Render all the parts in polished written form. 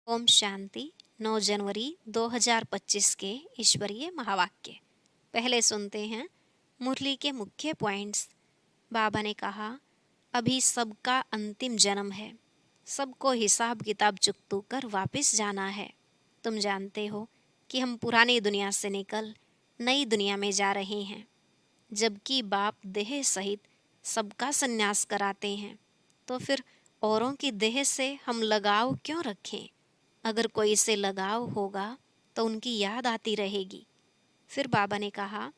ओम शांति। 9 जनवरी 2025 के ईश्वरीय महावाक्य। पहले सुनते हैं मुरली के मुख्य पॉइंट्स। बाबा ने कहा, अभी सबका अंतिम जन्म है, सबको हिसाब किताब चुकतू कर वापस जाना है। तुम जानते हो कि हम पुरानी दुनिया से निकल नई दुनिया में जा रहे हैं, जबकि बाप देह सहित सबका संन्यास कराते हैं, तो फिर औरों की देह से हम लगाव क्यों रखें? अगर कोई से लगाव होगा तो उनकी याद आती रहेगी। फिर बाबा ने कहा,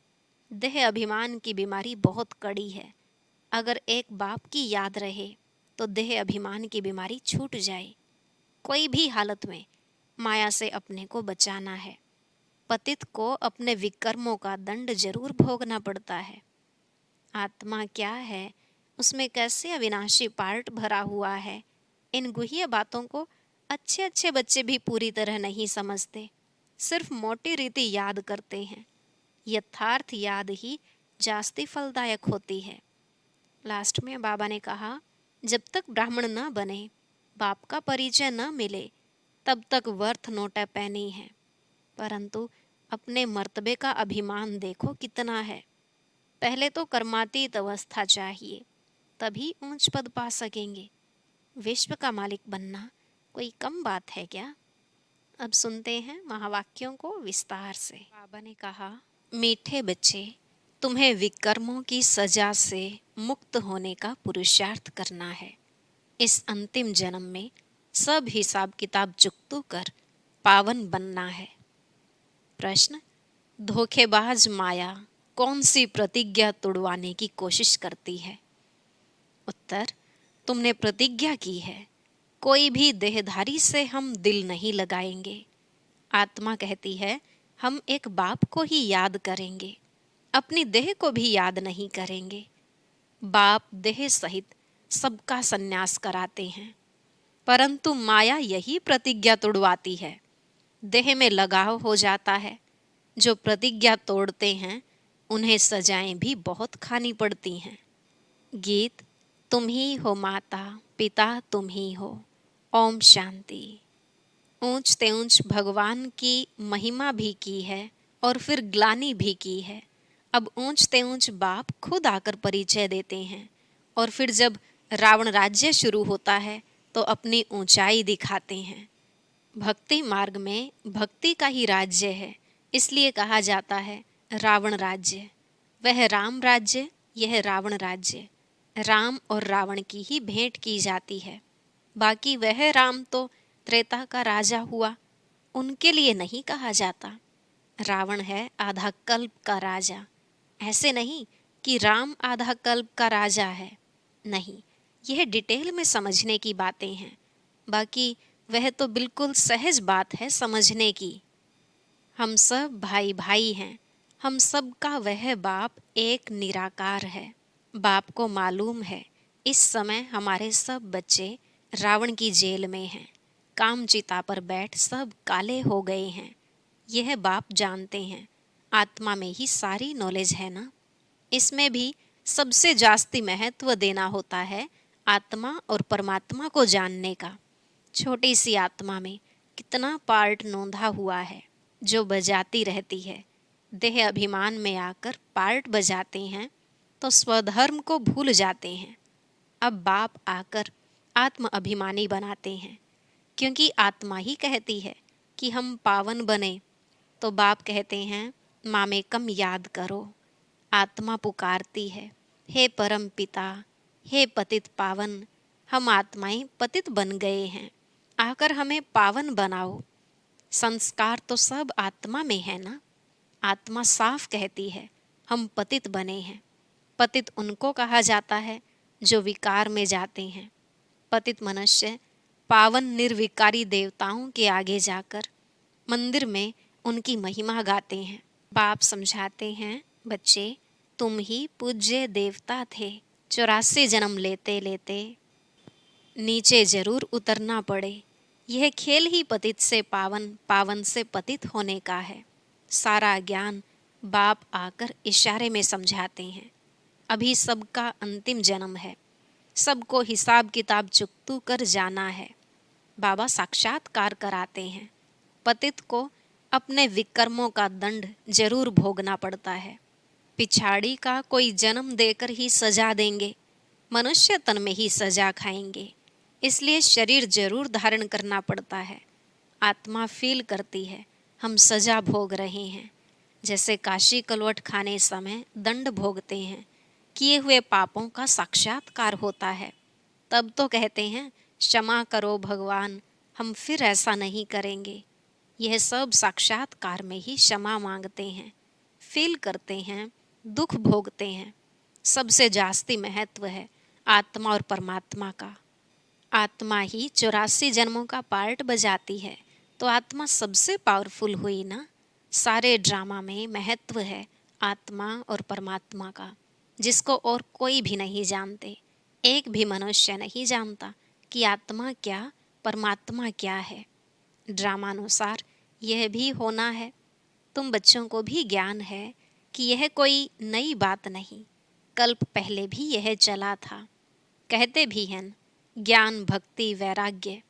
देह अभिमान की बीमारी बहुत कड़ी है। अगर एक बाप की याद रहे तो देह अभिमान की बीमारी छूट जाए। कोई भी हालत में माया से अपने को बचाना है। पतित को अपने विकर्मों का दंड जरूर भोगना पड़ता है। आत्मा क्या है, उसमें कैसे अविनाशी पार्ट भरा हुआ है, इन गुह्य बातों को अच्छे अच्छे बच्चे भी पूरी तरह नहीं समझते, सिर्फ मोटी रीति याद करते हैं। यथार्थ याद ही जास्ती फलदायक होती है। लास्ट में बाबा ने कहा, जब तक ब्राह्मण न बने, बाप का परिचय न मिले, तब तक वर्थ नोटा पैनी है। परंतु अपने मर्तबे का अभिमान देखो कितना है। पहले तो कर्मातीत अवस्था चाहिए, तभी ऊंच पद पा सकेंगे। विश्व का मालिक बनना कोई कम बात है क्या? अब सुनते हैं महावाक्यों को विस्तार से। बाबा ने कहा, मीठे बच्चे, तुम्हें विकर्मों की सजा से मुक्त होने का पुरुषार्थ करना है। इस अंतिम जन्म में सब हिसाब किताब चुकतू कर पावन बनना है। प्रश्न, धोखेबाज माया कौन सी प्रतिज्ञा तोड़वाने की कोशिश करती है? उत्तर, तुमने प्रतिज्ञा की है, कोई भी देहधारी से हम दिल नहीं लगाएंगे। आत्मा कहती है, हम एक बाप को ही याद करेंगे, अपनी देह को भी याद नहीं करेंगे। बाप देह सहित सबका संन्यास कराते हैं, परंतु माया यही प्रतिज्ञा तोड़वाती है। देह में लगाव हो जाता है। जो प्रतिज्ञा तोड़ते हैं उन्हें सजाएं भी बहुत खानी पड़ती हैं। गीत, तुम ही हो माता पिता तुम ही हो। ओम शांति। ऊंच ते ऊंच भगवान की महिमा भी की है और फिर ग्लानि भी की है। अब ऊंच ते ऊंच बाप खुद आकर परिचय देते हैं, और फिर जब रावण राज्य शुरू होता है तो अपनी ऊंचाई दिखाते हैं। भक्ति मार्ग में भक्ति का ही राज्य है, इसलिए कहा जाता है रावण राज्य। वह राम राज्य, यह रावण राज्य। राम और रावण की ही भेंट की जाती है। बाकी वह राम तो त्रेता का राजा हुआ, उनके लिए नहीं कहा जाता। रावण है आधा कल्प का राजा। ऐसे नहीं कि राम आधा कल्प का राजा है, नहीं, यह डिटेल में समझने की बातें हैं। बाकी वह तो बिल्कुल सहज बात है समझने की। हम सब भाई भाई हैं, हम सब का वह बाप एक निराकार है। बाप को मालूम है इस समय हमारे सब बच्चे रावण की जेल में हैं, काम चिता पर बैठ सब काले हो गए हैं। यह बाप जानते हैं, आत्मा में ही सारी नॉलेज है ना। इसमें भी सबसे जास्ती महत्व देना होता है आत्मा और परमात्मा को जानने का। छोटी सी आत्मा में कितना पार्ट नोंधा हुआ है जो बजाती रहती है। देह अभिमान में आकर पार्ट बजाते हैं तो स्वधर्म को भूल जाते हैं। अब बाप आकर आत्म अभिमानी बनाते हैं, क्योंकि आत्मा ही कहती है कि हम पावन बने। तो बाप कहते हैं, माँ में कम याद करो। आत्मा पुकारती है, हे परम पिता, हे पतित पावन, हम आत्माएं पतित बन गए हैं, आकर हमें पावन बनाओ। संस्कार तो सब आत्मा में है ना। आत्मा साफ कहती है, हम पतित बने हैं। पतित उनको कहा जाता है जो विकार में जाते हैं। पतित मनुष्य पावन निर्विकारी देवताओं के आगे जाकर मंदिर में उनकी महिमा गाते हैं। बाप समझाते हैं, बच्चे, तुम ही पूज्य देवता थे। 84 जन्म लेते लेते नीचे जरूर उतरना पड़े। यह खेल ही पतित से पावन, पावन से पतित होने का है। सारा ज्ञान बाप आकर इशारे में समझाते हैं। अभी सबका अंतिम जन्म है, सबको हिसाब किताब चुकतू कर जाना है। बाबा साक्षात्कार कराते हैं। पतित को अपने विकर्मों का दंड जरूर भोगना पड़ता है। पिछाड़ी का कोई जन्म देकर ही सजा देंगे, मनुष्य तन में ही सजा खाएंगे। इसलिए शरीर जरूर धारण करना पड़ता है। आत्मा फील करती है हम सजा भोग रहे हैं, जैसे काशी कलवट खाने समय दंड भोगते हैं, किए हुए पापों का साक्षात्कार होता है। तब तो कहते हैं क्षमा करो भगवान, हम फिर ऐसा नहीं करेंगे। यह सब साक्षात्कार में ही क्षमा मांगते हैं, फील करते हैं, दुख भोगते हैं। सबसे जास्ती महत्व है आत्मा और परमात्मा का। आत्मा ही 84 जन्मों का पार्ट बजाती है, तो आत्मा सबसे पावरफुल हुई ना। सारे ड्रामा में महत्व है आत्मा और परमात्मा का, जिसको और कोई भी नहीं जानते। एक भी मनुष्य नहीं जानता कि आत्मा क्या, परमात्मा क्या है। ड्रामानुसार यह भी होना है। तुम बच्चों को भी ज्ञान है कि यह कोई नई बात नहीं, कल्प पहले भी यह चला था। कहते भी हैं ज्ञान भक्ति वैराग्य,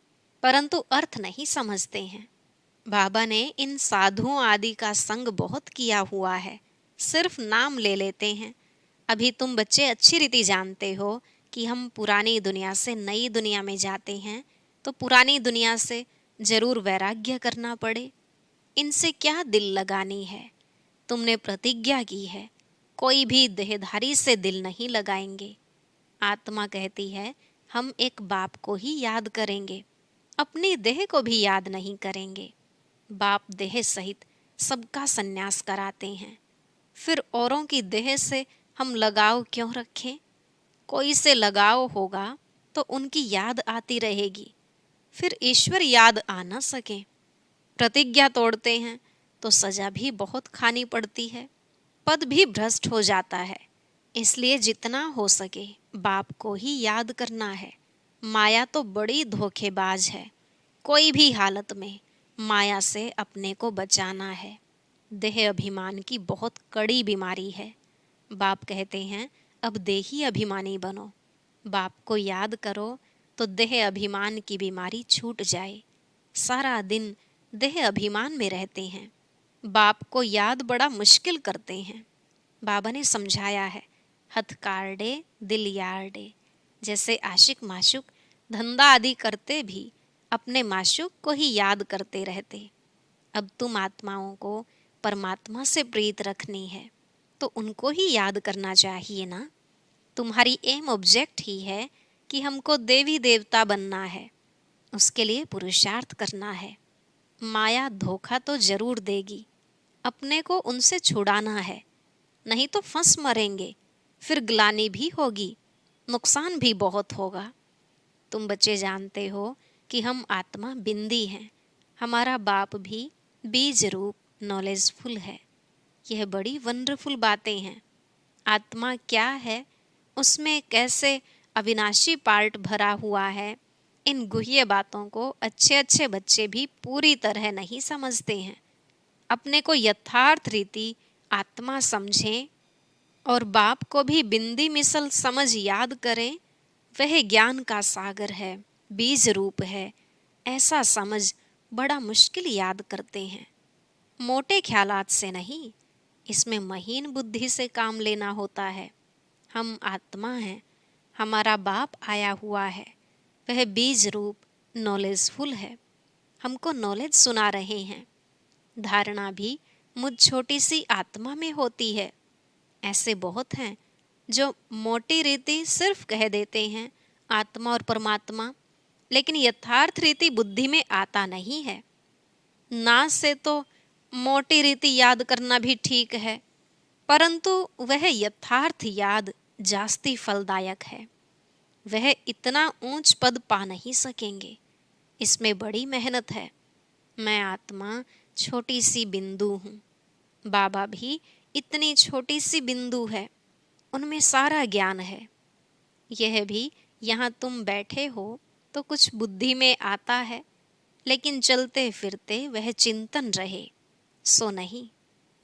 परंतु अर्थ नहीं समझते हैं। बाबा ने इन साधुओं आदि का संग बहुत किया हुआ है, सिर्फ नाम ले लेते हैं। अभी तुम बच्चे अच्छी रीति जानते हो कि हम पुरानी दुनिया से नई दुनिया में जाते हैं, तो पुरानी दुनिया से जरूर वैराग्य करना पड़े। इनसे क्या दिल लगानी है। तुमने प्रतिज्ञा की है, कोई भी देहधारी से दिल नहीं लगाएंगे। आत्मा कहती है हम एक बाप को ही याद करेंगे, अपनी देह को भी याद नहीं करेंगे। बाप देह सहित सबका संन्यास कराते हैं, फिर औरों की देह से हम लगाव क्यों रखें। कोई से लगाव होगा तो उनकी याद आती रहेगी, फिर ईश्वर याद आ न सके। प्रतिज्ञा तोड़ते हैं तो सजा भी बहुत खानी पड़ती है, पद भी भ्रष्ट हो जाता है। इसलिए जितना हो सके बाप को ही याद करना है। माया तो बड़ी धोखेबाज है, कोई भी हालत में माया से अपने को बचाना है। देह अभिमान की बहुत कड़ी बीमारी है। बाप कहते हैं अब देही अभिमानी बनो, बाप को याद करो तो देह अभिमान की बीमारी छूट जाए। सारा दिन देह अभिमान में रहते हैं, बाप को याद बड़ा मुश्किल करते हैं। बाबा ने समझाया है हथकार्डे दिल यार्डे, जैसे आशिक माशुक धंधा आदि करते भी अपने माशुक को ही याद करते रहते। अब तुम आत्माओं को परमात्मा से प्रीत रखनी है तो उनको ही याद करना चाहिए ना। तुम्हारी एम ऑब्जेक्ट ही है कि हमको देवी देवता बनना है, उसके लिए पुरुषार्थ करना है। माया धोखा तो जरूर देगी, अपने को उनसे छुड़ाना है, नहीं तो फंस मरेंगे, फिर ग्लानि भी होगी, नुकसान भी बहुत होगा। तुम बच्चे जानते हो कि हम आत्मा बिंदी हैं, हमारा बाप भी बीज रूप नॉलेजफुल है। यह बड़ी वंडरफुल बातें हैं। आत्मा क्या है, उसमें कैसे अविनाशी पार्ट भरा हुआ है, इन गुह्य बातों को अच्छे अच्छे बच्चे भी पूरी तरह नहीं समझते हैं। अपने को यथार्थ रीति आत्मा समझें और बाप को भी बिंदी मिसल समझ याद करें। वह ज्ञान का सागर है, बीज रूप है, ऐसा समझ बड़ा मुश्किल याद करते हैं। मोटे ख्यालात से नहीं, इसमें महीन बुद्धि से काम लेना होता है। हम आत्मा हैं, हमारा बाप आया हुआ है, वह बीज रूप नॉलेजफुल है, हमको नॉलेज सुना रहे हैं। धारणा भी मुझ छोटी सी आत्मा में होती है। ऐसे बहुत हैं जो मोटी रीति सिर्फ कह देते हैं आत्मा और परमात्मा, लेकिन यथार्थ रीति बुद्धि में आता नहीं है। नाक से तो मोटी रीति याद करना भी ठीक है, परंतु वह यथार्थ याद जास्ती फलदायक है। वह इतना ऊंच पद पा नहीं सकेंगे, इसमें बड़ी मेहनत है। मैं आत्मा छोटी सी बिंदु हूँ, बाबा भी इतनी छोटी सी बिंदु है, उनमें सारा ज्ञान है। यह भी यहाँ तुम बैठे हो तो कुछ बुद्धि में आता है, लेकिन चलते फिरते वह चिंतन रहे सो नहीं,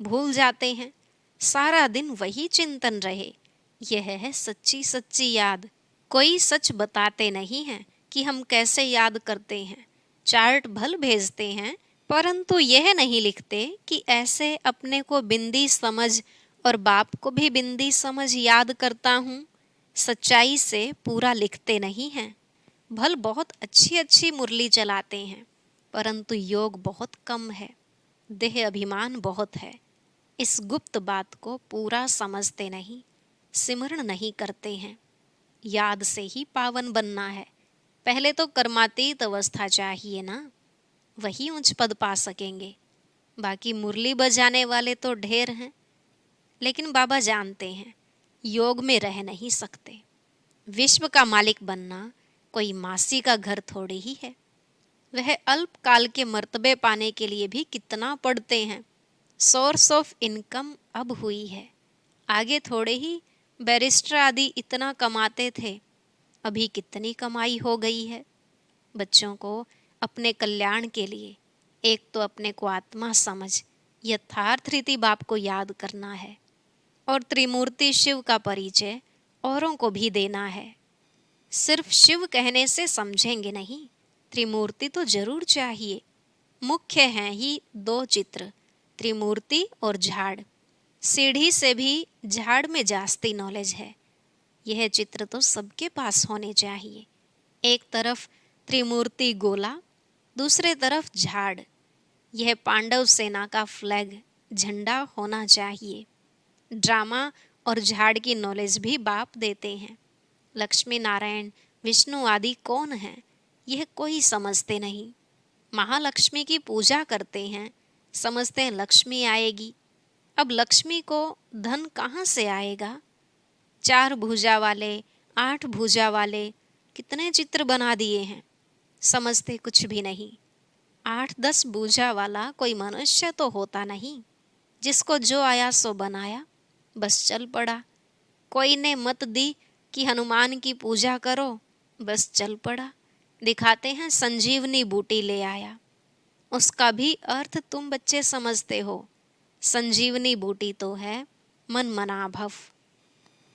भूल जाते हैं। सारा दिन वही चिंतन रहे, यह है सच्ची सच्ची याद। कोई सच बताते नहीं हैं कि हम कैसे याद करते हैं, चार्ट भल भेजते हैं, परंतु यह नहीं लिखते कि ऐसे अपने को बिंदी समझ और बाप को भी बिंदी समझ याद करता हूँ। सच्चाई से पूरा लिखते नहीं हैं। भल बहुत अच्छी अच्छी मुरली चलाते हैं, परंतु योग बहुत कम है, देह अभिमान बहुत है। इस गुप्त बात को पूरा समझते नहीं, सिमरण नहीं करते हैं। याद से ही पावन बनना है। पहले तो कर्मातीत अवस्था चाहिए ना, वही उच्च पद पा सकेंगे। बाकी मुरली बजाने वाले तो ढेर हैं, लेकिन बाबा जानते हैं योग में रह नहीं सकते। विश्व का मालिक बनना कोई मासी का घर थोड़ी ही है। वह अल्प काल के मर्तबे पाने के लिए भी कितना पढ़ते हैं। सोर्स ऑफ इनकम अब हुई है, आगे थोड़े ही बैरिस्टर आदि इतना कमाते थे, अभी कितनी कमाई हो गई है। बच्चों को अपने कल्याण के लिए एक तो अपने को आत्मा समझ यथार्थ रीति बाप को याद करना है, और त्रिमूर्ति शिव का परिचय औरों को भी देना है। सिर्फ शिव कहने से समझेंगे नहीं, त्रिमूर्ति तो जरूर चाहिए। मुख्य हैं ही दो चित्र, त्रिमूर्ति और झाड़। सीढ़ी से भी झाड़ में जास्ती नॉलेज है। यह चित्र तो सबके पास होने चाहिए। एक तरफ त्रिमूर्ति गोला, दूसरे तरफ झाड़। यह पांडव सेना का फ्लैग झंडा होना चाहिए। ड्रामा और झाड़ की नॉलेज भी बाप देते हैं। लक्ष्मी नारायण विष्णु आदि कौन हैं, यह कोई समझते नहीं। महालक्ष्मी की पूजा करते हैं, समझते हैं लक्ष्मी आएगी। अब लक्ष्मी को धन कहाँ से आएगा? 4 भुजा वाले, 8 भुजा वाले कितने चित्र बना दिए हैं, समझते कुछ भी नहीं। 8-10 भुजा वाला कोई मनुष्य तो होता नहीं, जिसको जो आया सो बनाया, बस चल पड़ा। कोई ने मत दी कि हनुमान की पूजा करो, बस चल पड़ा। दिखाते हैं संजीवनी बूटी ले आया, उसका भी अर्थ तुम बच्चे समझते हो। संजीवनी बूटी तो है मन मना भव।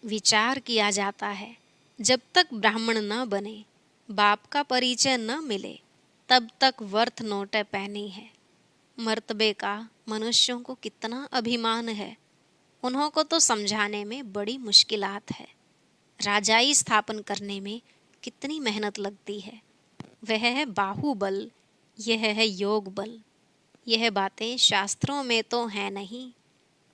विचार किया जाता है, जब तक ब्राह्मण न बने, बाप का परिचय न मिले, तब तक वर्थ नोटे पहनी है। मर्तबे का मनुष्यों को कितना अभिमान है, उन्हों को तो समझाने में बड़ी मुश्किलात है। राजाई स्थापन करने में कितनी मेहनत लगती है। वह है बाहुबल, यह है योग बल। यह बातें शास्त्रों में तो है नहीं।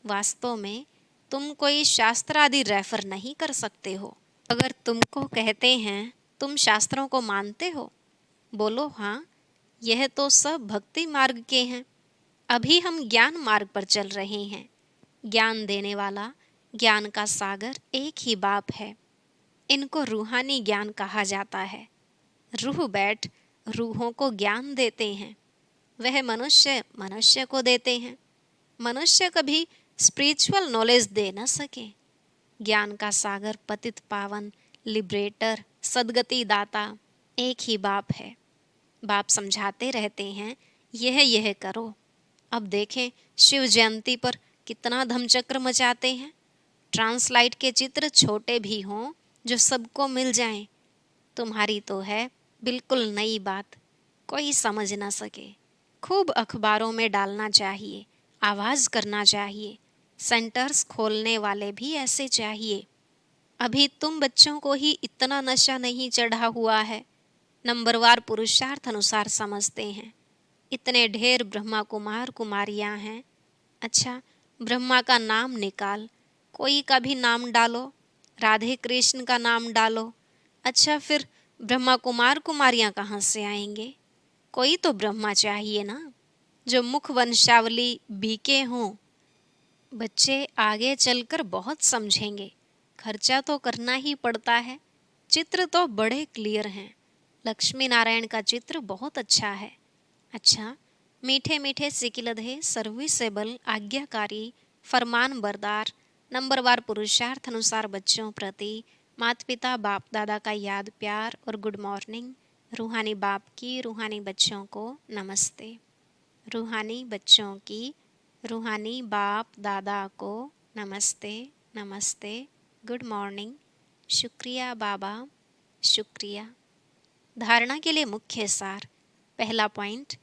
वास्तव में तुम कोई शास्त्र आदि रेफर नहीं कर सकते हो। अगर तुमको कहते हैं तुम शास्त्रों को मानते हो, बोलो हाँ, यह तो सब भक्ति मार्ग के हैं। अभी हम ज्ञान मार्ग पर चल रहे हैं। ज्ञान देने वाला, ज्ञान का सागर एक ही बाप है। इनको रूहानी ज्ञान कहा जाता है। रूह बैठ रूहों को ज्ञान देते हैं। वह मनुष्य मनुष्य को देते हैं। मनुष्य कभी स्पिरिचुअल नॉलेज दे न सके। ज्ञान का सागर पतित पावन, लिबरेटर, सदगति दाता एक ही बाप है। बाप समझाते रहते हैं यह करो। अब देखें शिव जयंती पर कितना धमचक्र मचाते हैं। ट्रांसलाइट के चित्र छोटे भी हों जो सबको मिल जाएं। तुम्हारी तो है बिल्कुल नई बात, कोई समझ ना सके। खूब अखबारों में डालना चाहिए, आवाज़ करना चाहिए। सेंटर्स खोलने वाले भी ऐसे चाहिए। अभी तुम बच्चों को ही इतना नशा नहीं चढ़ा हुआ है। नंबरवार पुरुषार्थ अनुसार समझते हैं। इतने ढेर ब्रह्मा कुमार कुमारियां हैं। अच्छा, ब्रह्मा का नाम निकाल, कोई का भी नाम डालो, राधे कृष्ण का नाम डालो। अच्छा, फिर ब्रह्मा कुमार कुमारियां कहाँ से आएंगे? कोई तो ब्रह्मा चाहिए ना, जो मुख वंशावली बीके हों। बच्चे आगे चलकर बहुत समझेंगे। खर्चा तो करना ही पड़ता है। चित्र तो बड़े क्लियर हैं। लक्ष्मी नारायण का चित्र बहुत अच्छा है। अच्छा, मीठे मीठे सिकिलधे, सर्विसेबल, आज्ञाकारी, फरमान बरदार, नंबरवार पुरुषार्थ अनुसार बच्चों प्रति माता पिता बाप दादा का याद प्यार और गुड मॉर्निंग। रूहानी बाप की रूहानी बच्चों को नमस्ते। रूहानी बच्चों की रूहानी बाप दादा को नमस्ते नमस्ते, गुड मॉर्निंग, शुक्रिया बाबा, शुक्रिया। धारणा के लिए मुख्य सार, पहला पॉइंट,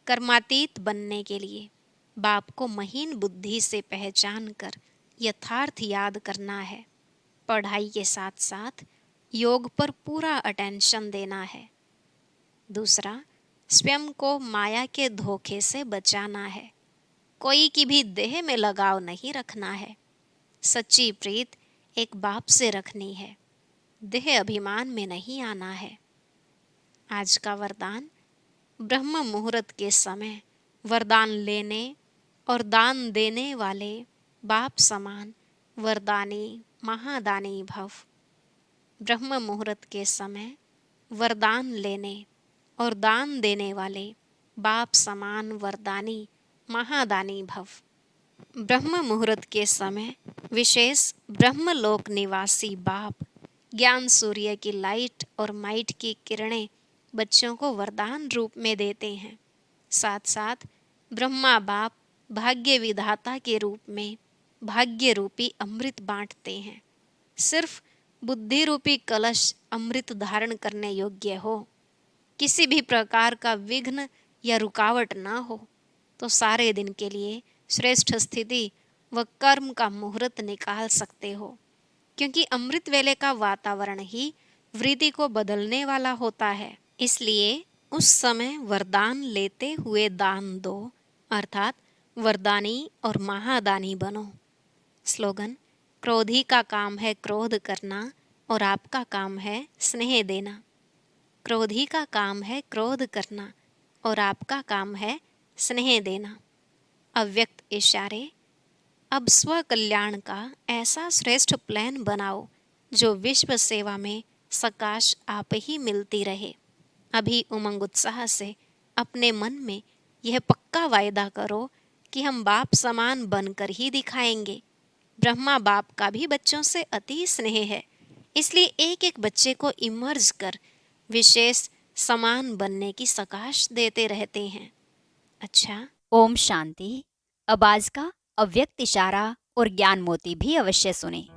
कर्मातीत बनने के लिए बाप को महीन बुद्धि से पहचान कर यथार्थ याद करना है। पढ़ाई के साथ साथ योग पर पूरा अटेंशन देना है। दूसरा, स्वयं को माया के धोखे से बचाना है। कोई की भी देह में लगाव नहीं रखना है। सच्ची प्रीत एक बाप से रखनी है, देह अभिमान में नहीं आना है। आज का वरदान, ब्रह्म मुहूर्त के समय वरदान लेने और दान देने वाले बाप समान वरदानी महादानी भव। ब्रह्म मुहूर्त के समय वरदान लेने और दान देने वाले बाप समान वरदानी महादानी भव। ब्रह्म मुहूर्त के समय विशेष ब्रह्मलोक निवासी बाप ज्ञान सूर्य की लाइट और माइट की किरणें बच्चों को वरदान रूप में देते हैं। साथ साथ ब्रह्मा बाप भाग्य विधाता के रूप में भाग्य रूपी अमृत बांटते हैं। सिर्फ बुद्धि रूपी कलश अमृत धारण करने योग्य हो, किसी भी प्रकार का विघ्न या रुकावट ना हो, तो सारे दिन के लिए श्रेष्ठ स्थिति व कर्म का मुहूर्त निकाल सकते हो। क्योंकि अमृत वेले का वातावरण ही वृत्ति को बदलने वाला होता है। इसलिए उस समय वरदान लेते हुए दान दो, अर्थात वरदानी और महादानी बनो। स्लोगन, क्रोधी का काम है क्रोध करना और आपका काम है स्नेह देना। क्रोधी का काम है क्रोध करना और आपका काम है स्नेह देना। अव्यक्त इशारे, अब स्व कल्याण का ऐसा श्रेष्ठ प्लान बनाओ जो विश्व सेवा में सकाश आप ही मिलती रहे। अभी उमंग उत्साह से अपने मन में यह पक्का वायदा करो कि हम बाप समान बनकर ही दिखाएंगे। ब्रह्मा बाप का भी बच्चों से अति स्नेह है, इसलिए एक एक बच्चे को इमर्ज कर विशेष समान बनने की सकाश देते रहते हैं। अच्छा, ओम शांति। अब आज का अव्यक्त इशारा और ज्ञान मोती भी अवश्य सुने।